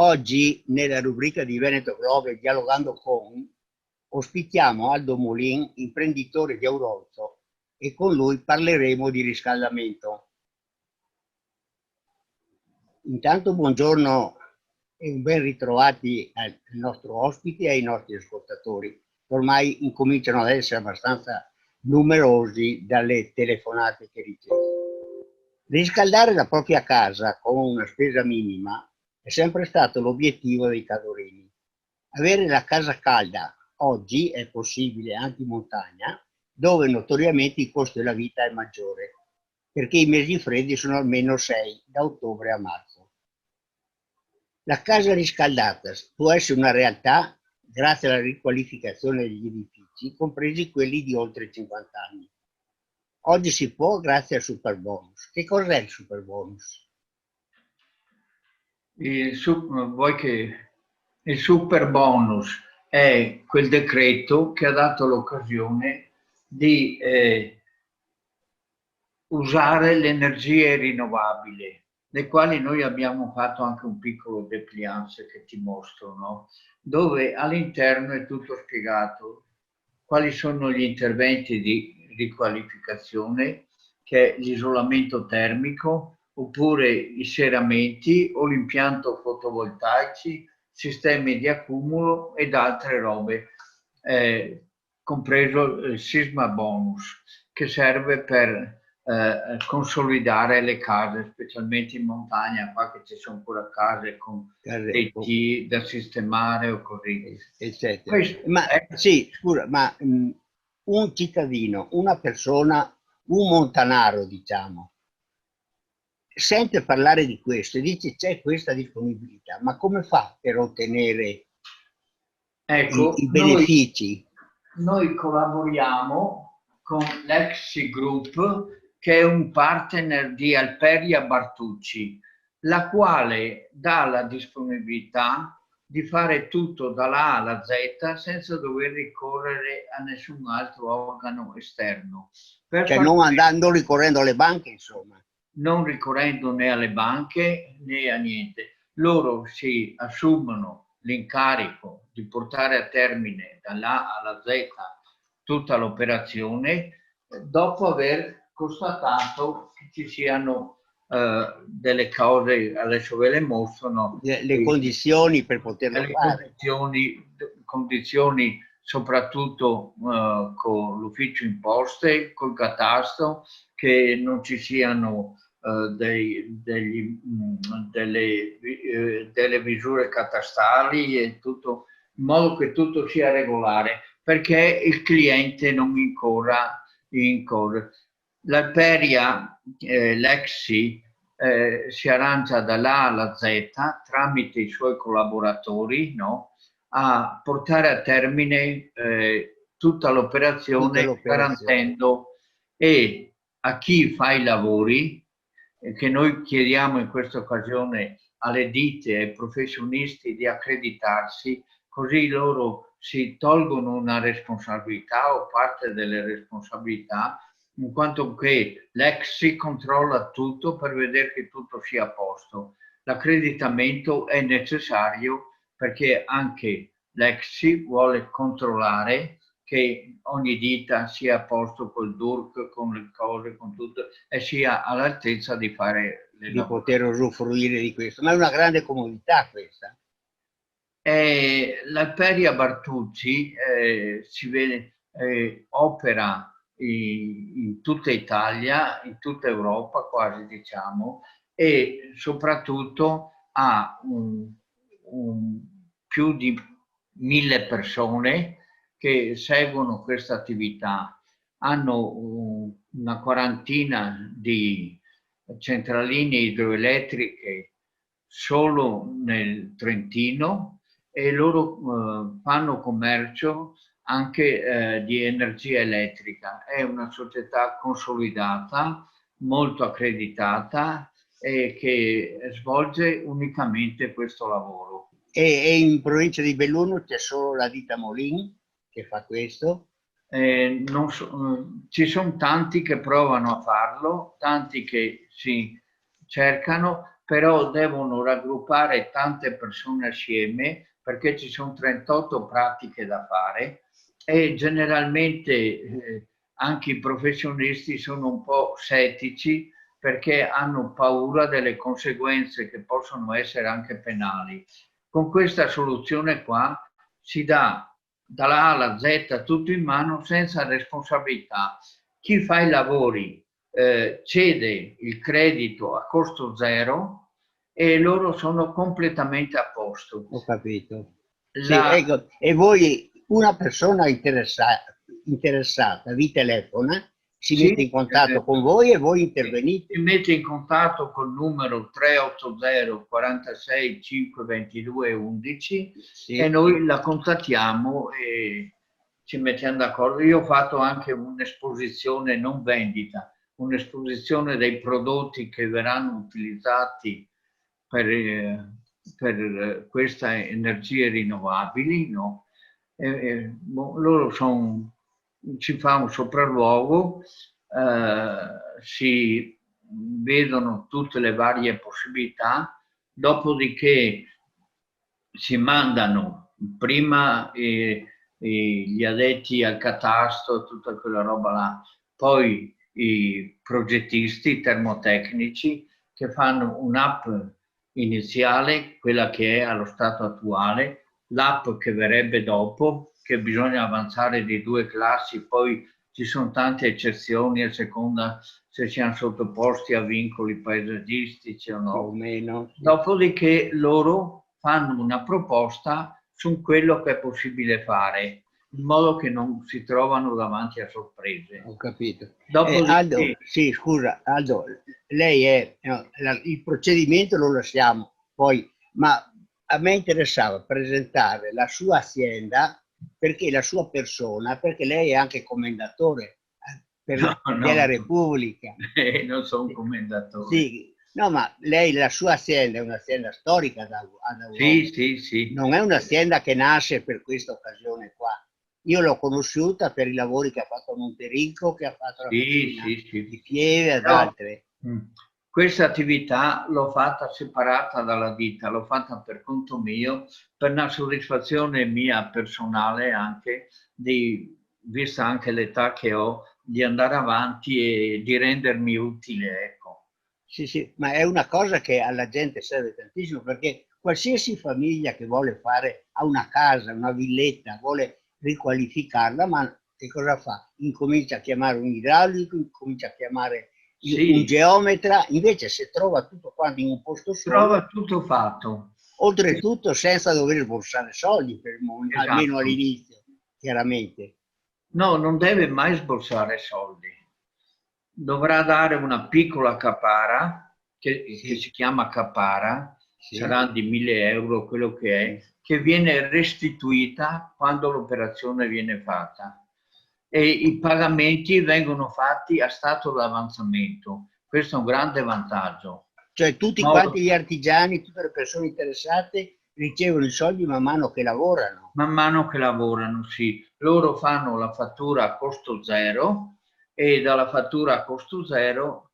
Oggi, nella rubrica di Veneto Globe Dialogando con, ospitiamo Aldo Molin, imprenditore di Aurorso, e con lui parleremo di riscaldamento. Intanto buongiorno e un ben ritrovati al nostro ospite e ai nostri ascoltatori, che ormai incominciano ad essere abbastanza numerosi dalle telefonate che ricevo. Riscaldare la propria casa con una spesa minima è sempre stato l'obiettivo dei cadorini. Avere la casa calda oggi è possibile anche in montagna, dove notoriamente il costo della vita è maggiore, perché i mesi freddi sono almeno 6, da ottobre a marzo. La casa riscaldata può essere una realtà grazie alla riqualificazione degli edifici, compresi quelli di oltre 50 anni. Oggi si può grazie al Superbonus. Che cos'è il Superbonus? Vuoi che il Superbonus è quel decreto che ha dato l'occasione di usare le energie rinnovabili, le quali noi abbiamo fatto anche un piccolo dépliance che ti mostro, no? Dove all'interno è tutto spiegato quali sono gli interventi di riqualificazione, che è l'isolamento termico, oppure i serramenti o l'impianto fotovoltaici, sistemi di accumulo ed altre robe, compreso il sisma bonus, che serve per consolidare le case, specialmente in montagna, qua che ci sono ancora case con tetti da sistemare o così. Eccetera. Ma sì, scusa, ma un cittadino, una persona, un montanaro, diciamo, sente parlare di questo e dice c'è questa disponibilità, ma come fa per ottenere i benefici? Noi collaboriamo con l'Exi Group, che è un partner di Alperia Bartucci, la quale dà la disponibilità di fare tutto dalla A alla Z senza dover ricorrere a nessun altro organo esterno. Cioè non ricorrendo alle banche, insomma. Non ricorrendo né alle banche né a niente. Loro si assumono l'incarico di portare a termine dall'A alla Z tutta l'operazione dopo aver constatato che ci siano delle cose, adesso ve le mostrano. Le condizioni per poterlo fare. Condizioni soprattutto con l'ufficio imposte, col catasto, che non ci siano delle misure catastali e tutto, in modo che tutto sia regolare, perché il cliente non incorra in cose. L'Alperia, l'Exi, si arrangia dall'A alla Z tramite i suoi collaboratori, no? A portare a termine tutta l'operazione, garantendo e a chi fa i lavori, che noi chiediamo in questa occasione alle ditte e ai professionisti di accreditarsi, così loro si tolgono una responsabilità o parte delle responsabilità, in quanto che l'Exi controlla tutto per vedere che tutto sia a posto. L'accreditamento è necessario perché anche l'Exi vuole controllare che ogni ditta sia a posto col DURC, con le cose, con tutto, e sia all'altezza di fare le di poter usufruire di questo. Ma è una grande comodità questa. L'Alperia Bartucci opera in tutta Italia, in tutta Europa quasi, diciamo, e soprattutto ha più di 1000 persone che seguono questa attività. Hanno una quarantina di centraline idroelettriche solo nel Trentino, e loro fanno commercio anche di energia elettrica. È una società consolidata, molto accreditata e che svolge unicamente questo lavoro. E in provincia di Belluno c'è solo la ditta Molin che fa questo? Ci sono tanti che provano a farlo, tanti che si cercano, però devono raggruppare tante persone assieme perché ci sono 38 pratiche da fare e generalmente anche i professionisti sono un po' scettici perché hanno paura delle conseguenze che possono essere anche penali. Con questa soluzione qua si dà dalla A alla Z tutto in mano senza responsabilità. Chi fa i lavori cede il credito a costo zero e loro sono completamente a posto. Ho capito. Sì, ecco, e voi, una persona interessata vi telefona, si mette in contatto con voi e voi intervenite? Si mette in contatto col numero 380 46 522 11 Sì. e noi la contattiamo e ci mettiamo d'accordo. Io ho fatto anche un'esposizione non vendita, un'esposizione dei prodotti che verranno utilizzati per queste energie rinnovabili, no? Loro ci fa un sopralluogo, si vedono tutte le varie possibilità, dopodiché si mandano prima gli addetti al catasto, tutta quella roba là, poi i progettisti, i termotecnici che fanno un'app iniziale, quella che è allo stato attuale, l'app che verrebbe dopo, che bisogna avanzare di 2 classi, poi ci sono tante eccezioni a seconda se siamo sottoposti a vincoli paesaggistici o no. Più o meno. Sì. Dopodiché loro fanno una proposta su quello che è possibile fare, in modo che non si trovano davanti a sorprese. Ho capito. Dopodiché, Aldo, sì, scusa, Aldo, lei è, il procedimento lo lasciamo poi, ma a me interessava presentare la sua azienda perché la sua persona, perché lei è anche commendatore della Repubblica. Non sono un commendatore. Sì, no, ma lei, la sua azienda è un'azienda storica ad Europa. Sì. Non è un'azienda che nasce per questa occasione qua. Io l'ho conosciuta per i lavori che ha fatto a Monterico, che ha fatto la piscina di Pieve ed altre. Questa attività l'ho fatta separata dalla ditta, l'ho fatta per conto mio, per una soddisfazione mia personale anche, vista anche l'età che ho, di andare avanti e di rendermi utile, ecco. Sì, ma è una cosa che alla gente serve tantissimo perché qualsiasi famiglia che vuole fare, ha una casa, una villetta, vuole riqualificarla, ma che cosa fa? Incomincia a chiamare un idraulico, incomincia a chiamare un geometra, invece se trova tutto quanto in un posto solo, trova tutto fatto. Oltretutto senza dover sborsare soldi per il momento, almeno all'inizio, chiaramente. No, non deve mai sborsare soldi. Dovrà dare una piccola capara, che si chiama capara, sarà di 1.000 euro quello che è, che viene restituita quando l'operazione viene fatta. E i pagamenti vengono fatti a stato d'avanzamento. Questo è un grande vantaggio. Cioè tutti quanti gli artigiani, tutte le persone interessate ricevono i soldi man mano che lavorano. Man mano che lavorano, sì. Loro fanno la fattura a costo zero e dalla fattura a costo zero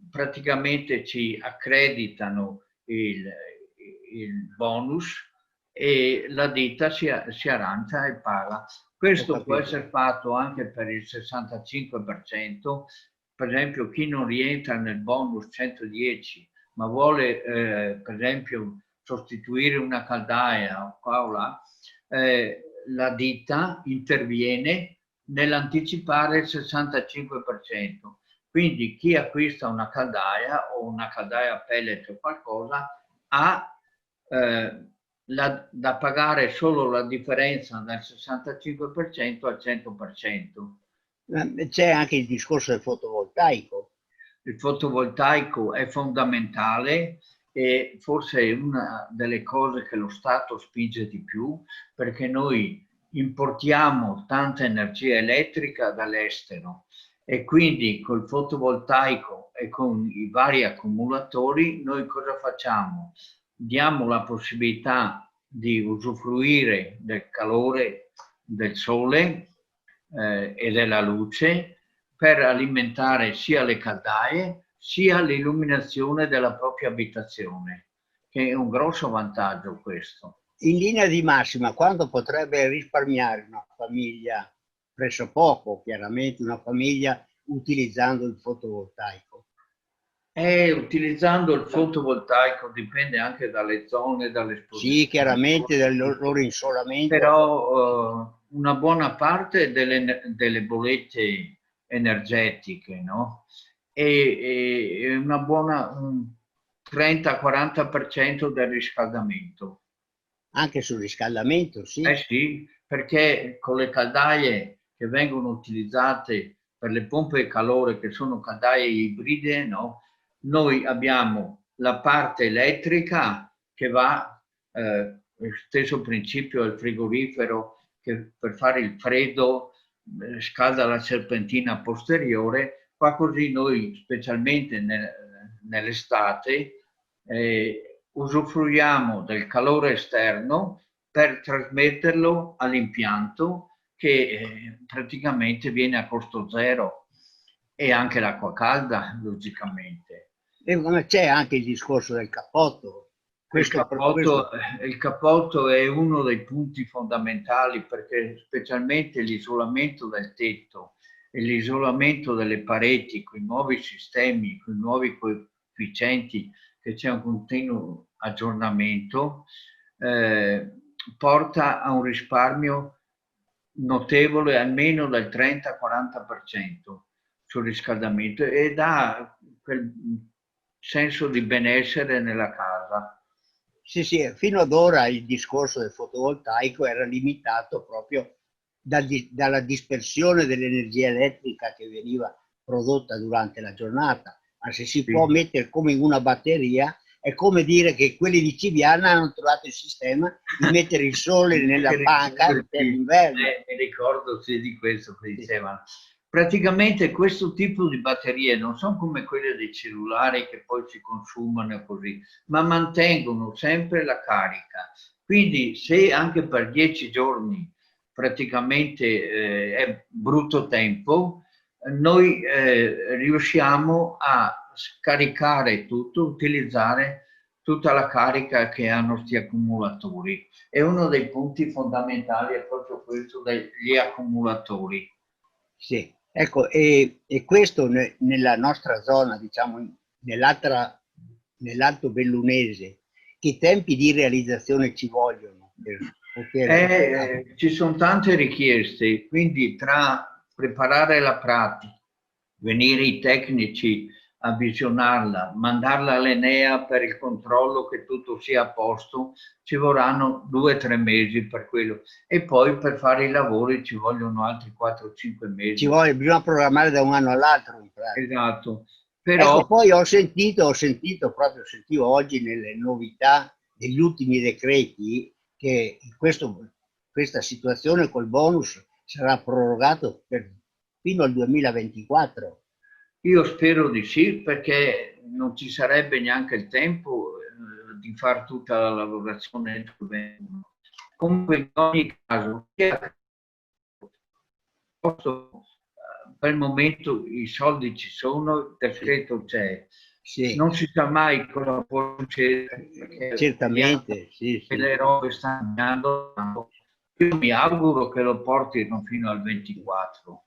praticamente ci accreditano il bonus e la ditta si arrangia e paga. Questo può essere fatto anche per il 65%, per esempio chi non rientra nel bonus 110 ma vuole per esempio sostituire una caldaia qua o là, la ditta interviene nell'anticipare il 65%. Quindi chi acquista una caldaia o una caldaia a pellet o qualcosa ha da pagare solo la differenza dal 65% al 100%. C'è anche il discorso del fotovoltaico. Il fotovoltaico è fondamentale e forse è una delle cose che lo Stato spinge di più perché noi importiamo tanta energia elettrica dall'estero e quindi col fotovoltaico e con i vari accumulatori noi cosa facciamo? Diamo la possibilità di usufruire del calore del sole e della luce per alimentare sia le caldaie sia l'illuminazione della propria abitazione, che è un grosso vantaggio questo. In linea di massima, quanto potrebbe risparmiare una famiglia, presso poco chiaramente, una famiglia utilizzando il fotovoltaico? Utilizzando il fotovoltaico dipende anche dalle zone, dalle Sì, esposizioni, chiaramente del loro insolamento. però una buona parte delle bollette energetiche, no? E una buona 30-40% del riscaldamento. Anche sul riscaldamento, Eh sì. sì, perché con le caldaie che vengono utilizzate per le pompe calore, che sono caldaie ibride, no? Noi abbiamo la parte elettrica che va, lo stesso principio del frigorifero, che per fare il freddo scalda la serpentina posteriore, qua così noi, specialmente nell'estate, usufruiamo del calore esterno per trasmetterlo all'impianto che praticamente viene a costo zero, e anche l'acqua calda, logicamente. E c'è anche il discorso del cappotto. Questo, Il cappotto è uno dei punti fondamentali, perché specialmente l'isolamento del tetto e l'isolamento delle pareti con i nuovi sistemi, con i nuovi coefficienti, che c'è un continuo aggiornamento, porta a un risparmio notevole, almeno del 30-40% sul riscaldamento, e dà quel senso di benessere nella casa. sì, sì, fino ad ora il discorso del fotovoltaico era limitato proprio dalla dispersione dell'energia elettrica che veniva prodotta durante la giornata. Ma se si può Sì. mettere come in una batteria, è come dire che quelli di Civiana hanno trovato il sistema di mettere il sole nella panca per l'inverno. Mi ricordo sì, di questo che Sì. dicevano. Praticamente questo tipo di batterie non sono come quelle dei cellulari che poi si consumano e così, ma mantengono sempre la carica. Quindi se anche per 10 giorni praticamente è brutto tempo, noi riusciamo a scaricare tutto, utilizzare tutta la carica che hanno questi accumulatori. E uno dei punti fondamentali è proprio questo degli accumulatori. Sì, ecco, e questo nella nostra zona, diciamo, nell'Alto Bellunese, che tempi di realizzazione ci vogliono per poter... Ci sono tante richieste, quindi tra preparare la pratica, venire i tecnici a visionarla, mandarla all'Enea per il controllo che tutto sia a posto, ci vorranno 2 o 3 mesi per quello. E poi per fare i lavori ci vogliono altri 4 o 5 Ci mesi. vuole, bisogna programmare da un anno all'altro, in pratica. Esatto, Ecco, però poi sentivo oggi nelle novità degli ultimi decreti che questa situazione col bonus sarà prorogato fino al 2024. io spero di sì, perché non ci sarebbe neanche il tempo di fare tutta la lavorazione entro il 21. Comunque, in ogni caso, per il momento i soldi ci sono, il decreto c'è. Sì, Non si sa mai cosa può succedere, perché vediamo certamente, sì, che sì. le robe stanno andando. Io mi auguro che lo portino fino al 24.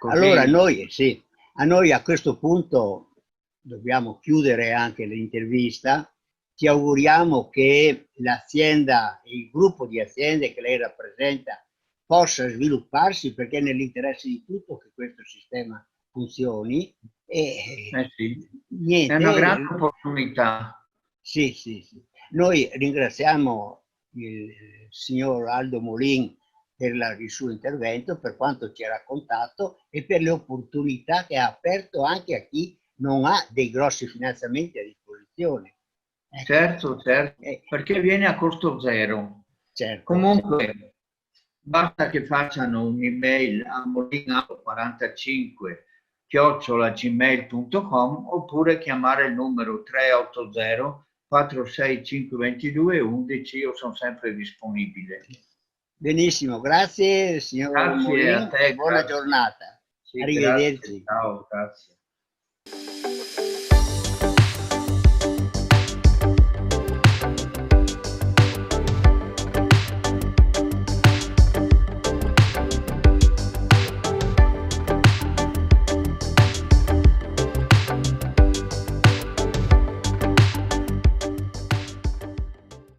Allora Così. sì, a noi a questo punto dobbiamo chiudere anche l'intervista. Ci auguriamo che l'azienda, il gruppo di aziende che lei rappresenta possa svilupparsi, perché è nell'interesse di tutto che questo sistema funzioni. E Sì, è una grande niente, opportunità. sì, sì, sì. Noi ringraziamo il signor Aldo Molin per il suo intervento, per quanto ci ha raccontato e per le opportunità che ha aperto anche a chi non ha dei grossi finanziamenti a disposizione. Ecco. Certo, perché viene a costo zero. Certo, Comunque, basta che facciano un'email a molinaro45@gmail.com, oppure chiamare il numero 380 465 22 11. Io sono sempre disponibile. benissimo, grazie signor Grazie a Molin e te, buona grazie. giornata. Sì, grazie, Arrivederci. ciao, grazie.